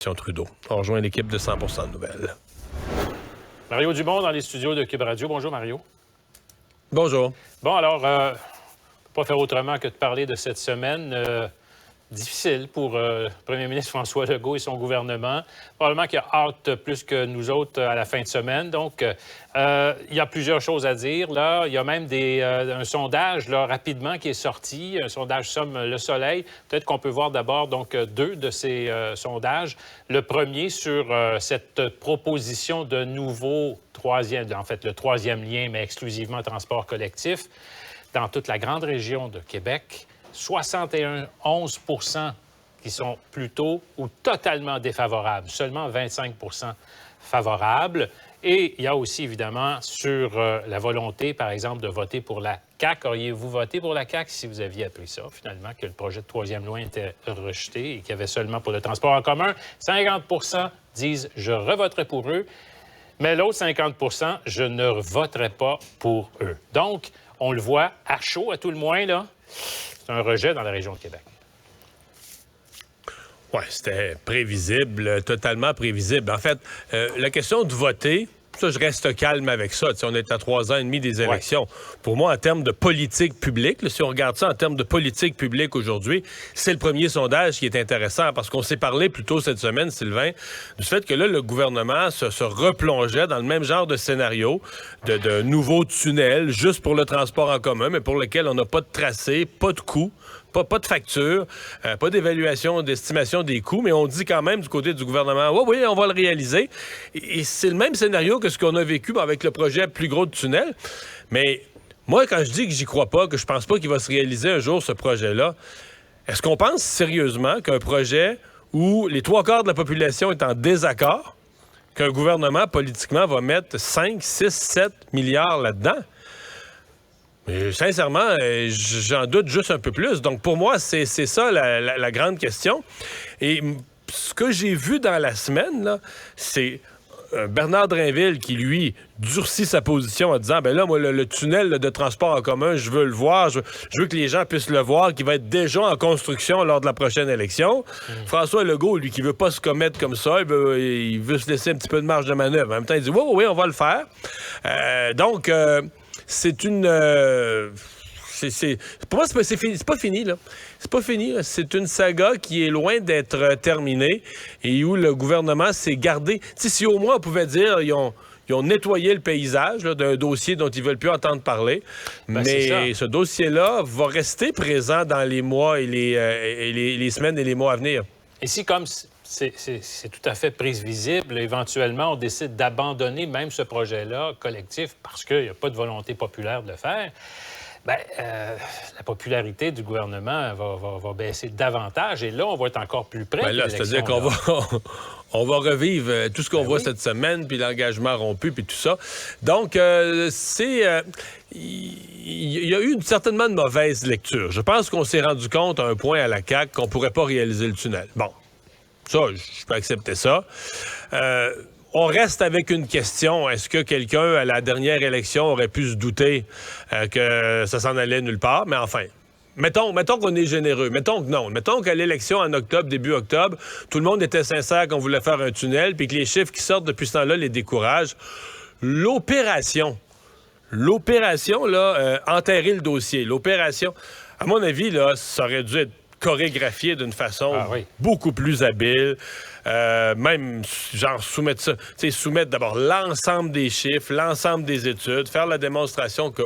Trudeau. On rejoint l'équipe de 100% Nouvelles. Mario Dumont dans les studios de Cube Radio. Bonjour, Mario. Bonjour. Bon, alors, pas faire autrement que de parler de cette semaine difficile pour le premier ministre François Legault et son gouvernement. Probablement qu'il a hâte plus que nous autres à la fin de semaine. Donc, il y a plusieurs choses à dire. Là, il y a même un sondage là, rapidement qui est sorti, un sondage Somme le Soleil. Peut-être qu'on peut voir d'abord donc deux de ces sondages. Le premier sur cette proposition de nouveau troisième, en fait le troisième lien, mais exclusivement transport collectif, dans toute la grande région de Québec. 71 % qui sont plutôt ou totalement défavorables, seulement 25 % favorables. Et il y a aussi, évidemment, sur la volonté, par exemple, de voter pour la CAQ. Auriez-vous voté pour la CAQ si vous aviez appris ça, finalement, que le projet de troisième lien était rejeté et qu'il y avait seulement pour le transport en commun? 50 % disent « je revoterai pour eux », mais l'autre 50 % « je ne voterai pas pour eux ». Donc, on le voit à chaud, à tout le moins, là. C'est un rejet dans la région de Québec. Oui, c'était prévisible, totalement prévisible. En fait, la question de voter, ça, je reste calme avec ça. T'sais, on est à 3 ans et demi des élections. Ouais. Pour moi, en termes de politique publique, là, si on regarde ça en termes de politique publique aujourd'hui, c'est le premier sondage qui est intéressant parce qu'on s'est parlé plus tôt cette semaine, Sylvain, du fait que là, le gouvernement se replongeait dans le même genre de scénario, de nouveaux tunnels, juste pour le transport en commun, mais pour lequel on n'a pas de tracé, pas de coût. Pas de facture, pas d'évaluation, d'estimation des coûts, mais on dit quand même du côté du gouvernement, oui, on va le réaliser. Et c'est le même scénario que ce qu'on a vécu avec le projet plus gros de tunnel. Mais moi, quand je dis que j'y crois pas, que je pense pas qu'il va se réaliser un jour, ce projet-là, est-ce qu'on pense sérieusement qu'un projet où les 3/4 de la population est en désaccord, qu'un gouvernement, politiquement, va mettre 5, 6, 7 milliards là-dedans? Mais sincèrement, j'en doute juste un peu plus. Donc, pour moi, c'est ça la grande question. Et ce que j'ai vu dans la semaine, là, c'est Bernard Drinville qui, lui, durcit sa position en disant, ben là, moi, le tunnel de transport en commun, je veux le voir, je veux que les gens puissent le voir, qui va être déjà en construction lors de la prochaine élection. François Legault, lui, qui veut pas se commettre comme ça, il veut se laisser un petit peu de marge de manœuvre. En même temps, il dit, oui, on va le faire. Donc, c'est une... pour moi, c'est pas fini, là. C'est pas fini. Là. C'est une saga qui est loin d'être terminée et où le gouvernement s'est gardé... Tu sais, si au moins on pouvait dire ils ont nettoyé le paysage là, d'un dossier dont ils veulent plus entendre parler. Ben, mais ce dossier-là va rester présent dans les mois et les semaines et les mois à venir. Et si, comme... C'est tout à fait prévisible. Éventuellement, on décide d'abandonner même ce projet-là collectif parce qu'il n'y a pas de volonté populaire de le faire. Bien, la popularité du gouvernement va baisser davantage et là, on va être encore plus près. Ben là, c'est-à-dire qu'on on va revivre tout ce qu'on voit cette semaine, puis l'engagement rompu, puis tout ça. Donc, il y a eu certainement de mauvaise lecture. Je pense qu'on s'est rendu compte à un point à la CAQ qu'on ne pourrait pas réaliser le tunnel. Bon. Ça, je peux accepter ça. On reste avec une question. Est-ce que quelqu'un, à la dernière élection, aurait pu se douter que ça s'en allait nulle part? Mais enfin, mettons qu'on est généreux. Mettons que non. Mettons qu'à l'élection en octobre, début octobre, tout le monde était sincère qu'on voulait faire un tunnel, puis que les chiffres qui sortent depuis ce temps-là les découragent. L'opération, là, enterrer le dossier. L'opération, à mon avis, là, ça aurait dû être chorégraphié d'une façon beaucoup plus habile. Même, genre, soumettre d'abord l'ensemble des chiffres, l'ensemble des études, faire la démonstration que,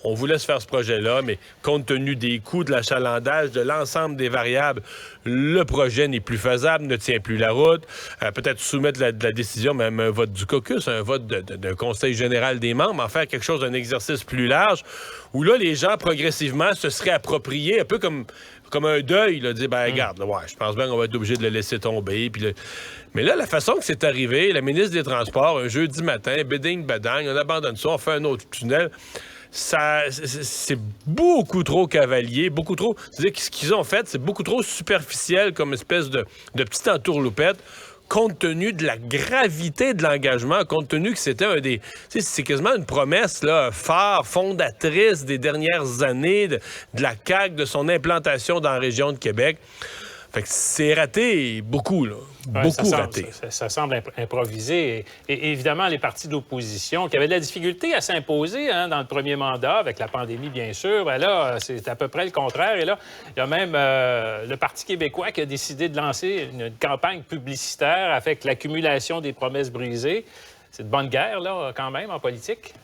on vous laisse faire ce projet-là, mais compte tenu des coûts, de l'achalandage, de l'ensemble des variables, le projet n'est plus faisable, ne tient plus la route. Peut-être soumettre de la décision, même un vote du caucus, un vote d'un conseil général des membres, en faire quelque chose d'un exercice plus large, où là, les gens, progressivement, se seraient appropriés, un peu comme un deuil, là, dire, regarde, là, je pense bien qu'on va être obligé de le laisser tomber. Puis mais là, la façon que c'est arrivé, la ministre des Transports, un jeudi matin, béding, badang, on abandonne ça, on fait un autre tunnel. C'est beaucoup trop cavalier, beaucoup trop... C'est-à-dire que ce qu'ils ont fait, c'est beaucoup trop superficiel comme espèce de petite entourloupette, compte tenu de la gravité de l'engagement, compte tenu que c'était c'est quasiment une promesse là, phare, fondatrice des dernières années de la CAQ, de son implantation dans la région de Québec. Fait que c'est raté beaucoup, là. Ouais, Beaucoup raté. Ça semble improvisé. Et évidemment, les partis d'opposition qui avaient de la difficulté à s'imposer dans le premier mandat, avec la pandémie, bien sûr, ben là, c'est à peu près le contraire. Et là, il y a même le Parti québécois qui a décidé de lancer une campagne publicitaire avec l'accumulation des promesses brisées. C'est de bonne guerre, là, quand même, en politique.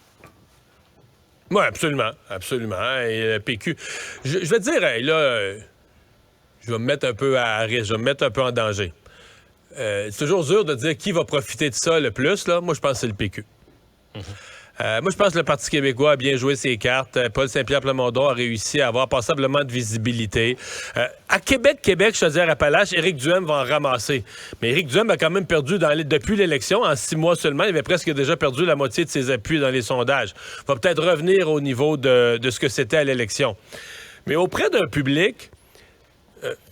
Oui, absolument. Absolument. Et le PQ... Je vais te dire, là... je vais me mettre un peu à risque, je vais me mettre un peu en danger. C'est toujours dur de dire qui va profiter de ça le plus, là. Moi, je pense que c'est le PQ. Moi, je pense que le Parti québécois a bien joué ses cartes. Paul Saint-Pierre Plamondon a réussi à avoir passablement de visibilité. À Québec, Chaudière-Appalaches, Éric Duhem va en ramasser. Mais Éric Duhem a quand même perdu depuis l'élection, en 6 mois seulement, il avait presque déjà perdu la moitié de ses appuis dans les sondages. Il va peut-être revenir au niveau de ce que c'était à l'élection. Mais auprès d'un public...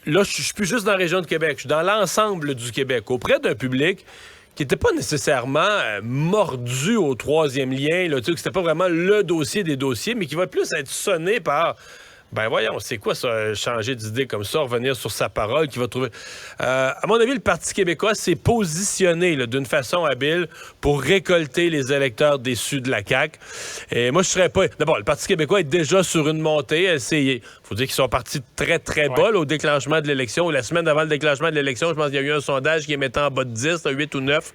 là, je suis plus juste dans la région de Québec, je suis dans l'ensemble du Québec, auprès d'un public qui n'était pas nécessairement mordu au troisième lien, là, tu sais, que c'était pas vraiment le dossier des dossiers, mais qui va plus être sonné par... Ben voyons, c'est quoi ça, changer d'idée comme ça, revenir sur sa parole, qui va trouver... à mon avis, le Parti québécois s'est positionné là, d'une façon habile pour récolter les électeurs déçus de la CAQ. Et moi, je serais pas... D'abord, le Parti québécois est déjà sur une montée. Il faut dire qu'ils sont partis très, très bas là, au déclenchement de l'élection. La semaine avant le déclenchement de l'élection, je pense qu'il y a eu un sondage qui les mettait en bas de 10, 8 ou 9.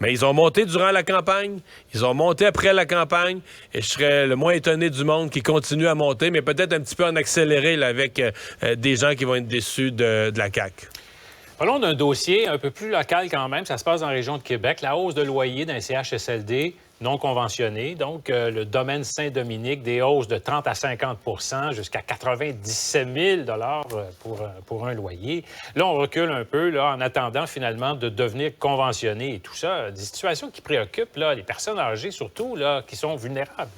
Mais ils ont monté durant la campagne, ils ont monté après la campagne, et je serais le moins étonné du monde qui continue à monter, mais peut-être un petit peu en accéléré là, avec des gens qui vont être déçus de la CAQ. Parlons d'un dossier un peu plus local quand même. Ça se passe dans la région de Québec. La hausse de loyer d'un CHSLD non conventionné. Donc, le domaine Saint-Dominique, des hausses de 30 à 50 jusqu'à 97 000 pour un loyer. Là, on recule un peu là, en attendant finalement de devenir conventionné et tout ça. Des situations qui préoccupent là, les personnes âgées surtout, là, qui sont vulnérables.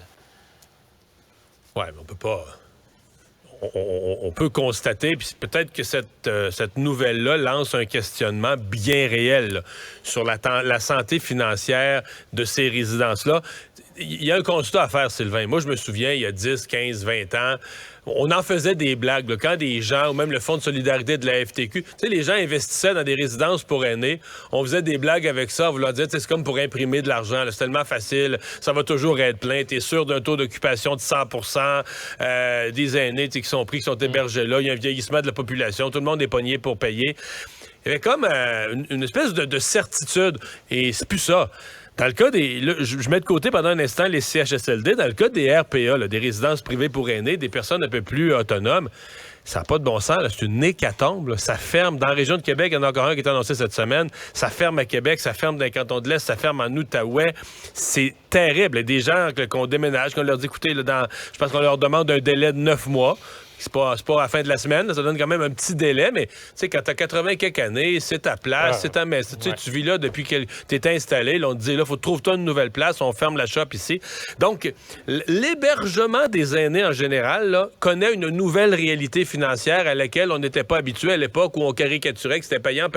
Oui, mais on peut pas... On peut constater, puis peut-être que cette nouvelle-là lance un questionnement bien réel là, sur la santé financière de ces résidences-là. Il y a un constat à faire, Sylvain. Moi, je me souviens, il y a 10, 15, 20 ans, on en faisait des blagues. Là, quand des gens, ou même le Fonds de solidarité de la FTQ, tu sais, les gens investissaient dans des résidences pour aînés. On faisait des blagues avec ça. On voulait dire, c'est comme pour imprimer de l'argent. C'est tellement facile. Ça va toujours être plein. Tu es sûr d'un taux d'occupation de 100 des aînés qui sont pris, qui sont hébergés là. Il y a un vieillissement de la population. Tout le monde est pogné pour payer. Il y avait comme une espèce de certitude. Et c'est plus ça. Dans le cas des... Là, je mets de côté pendant un instant les CHSLD. Dans le cas des RPA, là, des résidences privées pour aînés, des personnes un peu plus autonomes, ça n'a pas de bon sens. Là. C'est une hécatombe. Là. Ça ferme. Dans la région de Québec, il y en a encore un qui est annoncé cette semaine. Ça ferme à Québec, ça ferme dans les cantons de l'Est, ça ferme en Outaouais. C'est terrible. Il y a des gens qu'on déménage, qu'on leur dit, écoutez, là, je pense qu'on leur demande un délai de 9 mois. C'est pas à la fin de la semaine, ça donne quand même un petit délai, mais tu sais, quand t'as 80 quelques années, c'est ta place, c'est ta maison. Ouais. Tu vis là depuis que t'es installé, là, on te dit, là, faut trouver-toi une nouvelle place, on ferme la shop ici. Donc, l'hébergement des aînés en général, là, connaît une nouvelle réalité financière à laquelle on n'était pas habitué à l'époque où on caricaturait que c'était payant.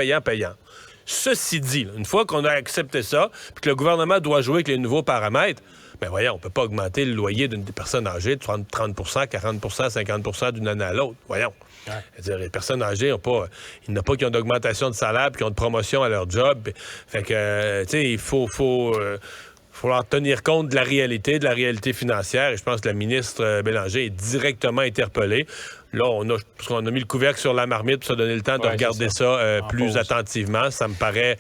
Ceci dit, là, une fois qu'on a accepté ça, puis que le gouvernement doit jouer avec les nouveaux paramètres, ben voyons, on peut pas augmenter le loyer d'une personne âgée de 30 40 50 d'une année à l'autre. Voyons. Ouais. C'est-à-dire, les personnes âgées, il n'y en a pas qui ont d'augmentation de salaire puis qui ont de promotion à leur job. Fait que, tu sais, il faut leur tenir compte de la réalité financière. Et je pense que la ministre Bélanger est directement interpellée. Là, on a mis le couvercle sur la marmite pour se donner le temps de regarder ça plus attentivement. Ça me paraît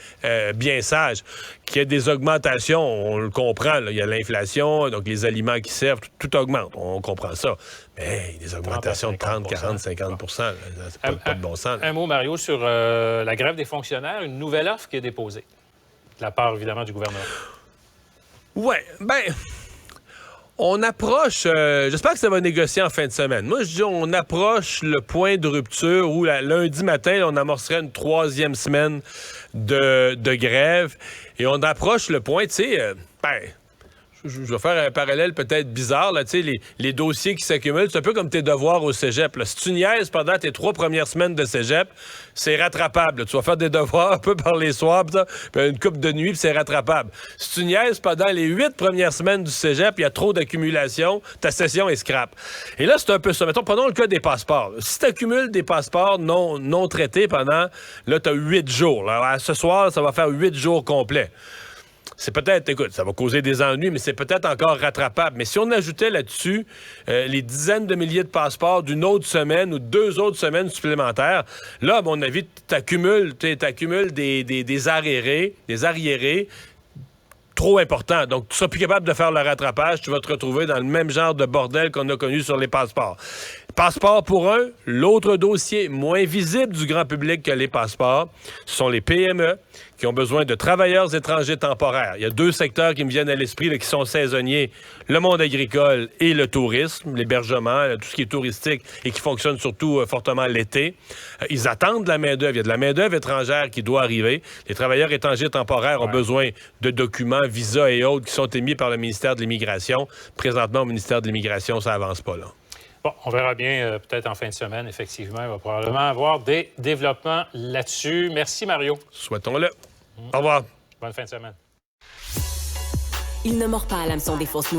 bien sage. Qu'il y ait des augmentations, on le comprend. Là. Il y a l'inflation, donc les aliments qui servent, tout augmente. On comprend ça. Mais des augmentations de 30, 40, 50 là, c'est pas de bon sens. Un mot, Mario, sur la grève des fonctionnaires. Une nouvelle offre qui est déposée de la part, évidemment, du gouvernement. Oui, ben... On approche, j'espère que ça va négocier en fin de semaine. Moi, je dis, on approche le point de rupture où lundi matin, on amorcerait une 3e semaine de grève. Et on approche le point, tu sais, Je vais faire un parallèle peut-être bizarre, là, tu sais, les dossiers qui s'accumulent, c'est un peu comme tes devoirs au cégep. Là. Si tu niaises pendant tes 3 premières semaines de cégep, c'est rattrapable. Là. Tu vas faire des devoirs un peu par les soirs, puis une couple de nuit, puis c'est rattrapable. Si tu niaises pendant les 8 premières semaines du cégep, il y a trop d'accumulation, ta session est scrap. Et là, c'est un peu ça. Mettons, prenons le cas des passeports. Si tu accumules des passeports non traités pendant, là, tu as 8 jours. Là. Ce soir, ça va faire 8 jours complets. C'est peut-être, écoute, ça va causer des ennuis, mais c'est peut-être encore rattrapable. Mais si on ajoutait là-dessus les dizaines de milliers de passeports d'une autre semaine ou 2 autres semaines supplémentaires, là, à mon avis, t'accumules des arriérés trop importants. Donc, tu seras plus capable de faire le rattrapage. Tu vas te retrouver dans le même genre de bordel qu'on a connu sur les passeports. Passeport pour un, l'autre dossier moins visible du grand public que les passeports, ce sont les PME qui ont besoin de travailleurs étrangers temporaires. Il y a 2 secteurs qui me viennent à l'esprit là, qui sont saisonniers, le monde agricole et le tourisme, l'hébergement, tout ce qui est touristique et qui fonctionne surtout fortement l'été. Ils attendent de la main-d'œuvre. Il y a de la main-d'œuvre étrangère qui doit arriver. Les travailleurs étrangers temporaires ont besoin de documents, visas et autres qui sont émis par le ministère de l'Immigration. Présentement, au ministère de l'Immigration, ça avance pas là. Bon, on verra bien peut-être en fin de semaine, effectivement. Il va probablement avoir des développements là-dessus. Merci, Mario. Souhaitons-le. Au revoir. Bonne fin de semaine. Il ne mord pas à l'hameçon des fausses nouvelles.